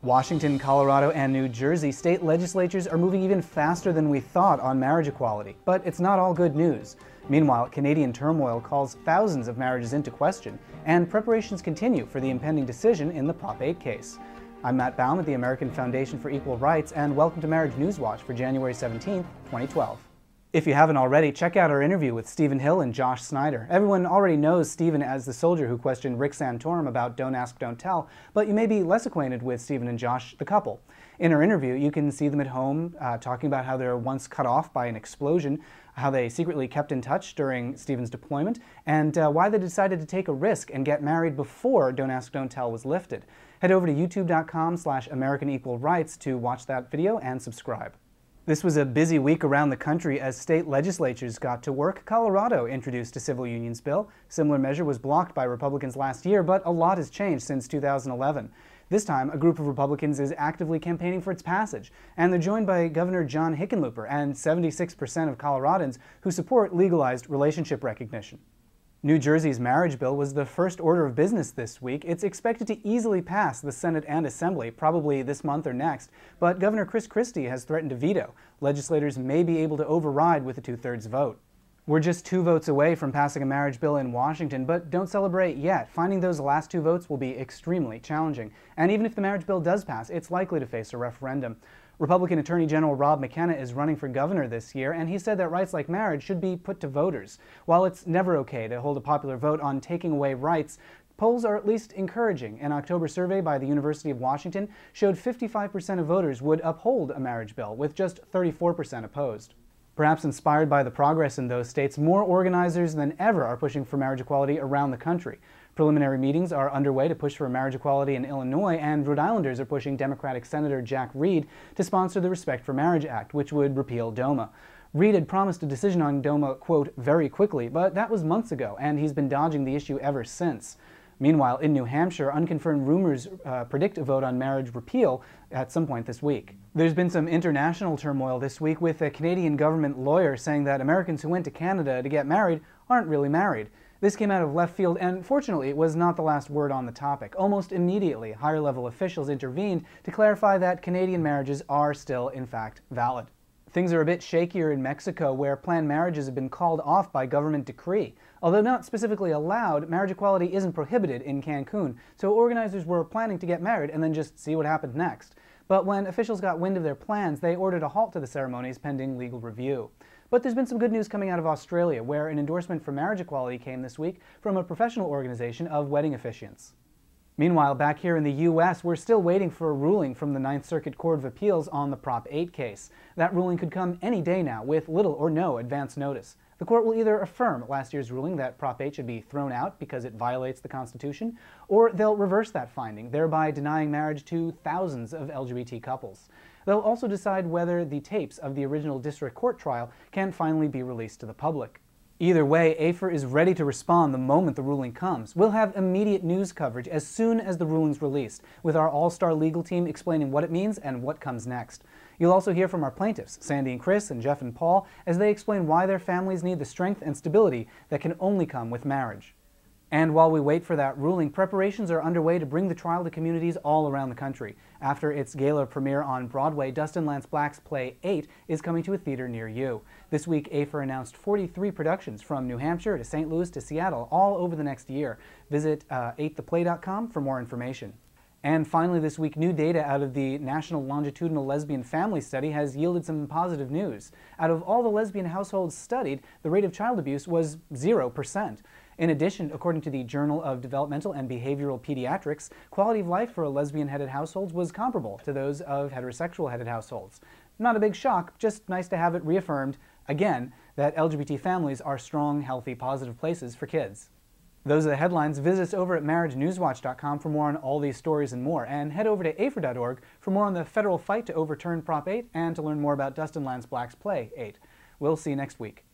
Washington, Colorado, and New Jersey state legislatures are moving even faster than we thought on marriage equality, but it's not all good news. Meanwhile, Canadian turmoil calls thousands of marriages into question, and preparations continue for the impending decision in the Prop 8 case. I'm Matt Baum at the American Foundation for Equal Rights, and welcome to Marriage News Watch for January 17, 2012. If you haven't already, check out our interview with Stephen Hill and Josh Snyder. Everyone already knows Stephen as the soldier who questioned Rick Santorum about Don't Ask, Don't Tell, but you may be less acquainted with Stephen and Josh, the couple. In our interview, you can see them at home talking about how they were once cut off by an explosion, how they secretly kept in touch during Stephen's deployment, and why they decided to take a risk and get married before Don't Ask, Don't Tell was lifted. Head over to youtube.com/American Equal Rights to watch that video and subscribe. This was a busy week around the country as state legislatures got to work. Colorado introduced a civil unions bill. A similar measure was blocked by Republicans last year, but a lot has changed since 2011. This time, a group of Republicans is actively campaigning for its passage, and they're joined by Governor John Hickenlooper and 76% of Coloradans who support legalized relationship recognition. New Jersey's marriage bill was the first order of business this week. It's expected to easily pass the Senate and Assembly, probably this month or next, but Governor Chris Christie has threatened to veto. Legislators may be able to override with a 2/3 vote. We're just 2 votes away from passing a marriage bill in Washington, but don't celebrate yet. Finding those last 2 votes will be extremely challenging. And even if the marriage bill does pass, it's likely to face a referendum. Republican Attorney General Rob McKenna is running for governor this year, and he said that rights like marriage should be put to voters. While it's never okay to hold a popular vote on taking away rights, polls are at least encouraging. An October survey by the University of Washington showed 55% of voters would uphold a marriage bill, with just 34% opposed. Perhaps inspired by the progress in those states, more organizers than ever are pushing for marriage equality around the country. Preliminary meetings are underway to push for marriage equality in Illinois, and Rhode Islanders are pushing Democratic Senator Jack Reed to sponsor the Respect for Marriage Act, which would repeal DOMA. Reed had promised a decision on DOMA, quote, very quickly, but that was months ago, and he's been dodging the issue ever since. Meanwhile, in New Hampshire, unconfirmed rumors predict a vote on marriage repeal at some point this week. There's been some international turmoil this week, with a Canadian government lawyer saying that Americans who went to Canada to get married aren't really married. This came out of left field, and fortunately, it was not the last word on the topic. Almost immediately, higher-level officials intervened to clarify that Canadian marriages are still, in fact, valid. Things are a bit shakier in Mexico, where planned marriages have been called off by government decree. Although not specifically allowed, marriage equality isn't prohibited in Cancun, so organizers were planning to get married and then just see what happened next. But when officials got wind of their plans, they ordered a halt to the ceremonies pending legal review. But there's been some good news coming out of Australia, where an endorsement for marriage equality came this week from a professional organization of wedding officiants. Meanwhile, back here in the U.S., we're still waiting for a ruling from the Ninth Circuit Court of Appeals on the Prop 8 case. That ruling could come any day now, with little or no advance notice. The court will either affirm last year's ruling that Prop 8 should be thrown out because it violates the Constitution, or they'll reverse that finding, thereby denying marriage to thousands of LGBT couples. They'll also decide whether the tapes of the original district court trial can finally be released to the public. Either way, AFER is ready to respond the moment the ruling comes. We'll have immediate news coverage as soon as the ruling's released, with our all-star legal team explaining what it means and what comes next. You'll also hear from our plaintiffs, Sandy and Chris and Jeff and Paul, as they explain why their families need the strength and stability that can only come with marriage. And while we wait for that ruling, preparations are underway to bring the trial to communities all around the country. After its gala premiere on Broadway, Dustin Lance Black's play 8 is coming to a theater near you. This week, AFER announced 43 productions from New Hampshire to St. Louis to Seattle, all over the next year. Visit 8theplay.com for more information. And finally this week, new data out of the National Longitudinal Lesbian Family Study has yielded some positive news. Out of all the lesbian households studied, the rate of child abuse was 0%. In addition, according to the Journal of Developmental and Behavioral Pediatrics, quality of life for lesbian-headed households was comparable to those of heterosexual-headed households. Not a big shock, just nice to have it reaffirmed, again, that LGBT families are strong, healthy, positive places for kids. Those are the headlines. Visit us over at marriagenewswatch.com for more on all these stories and more, and head over to afer.org for more on the federal fight to overturn Prop 8 and to learn more about Dustin Lance Black's play 8. We'll see you next week.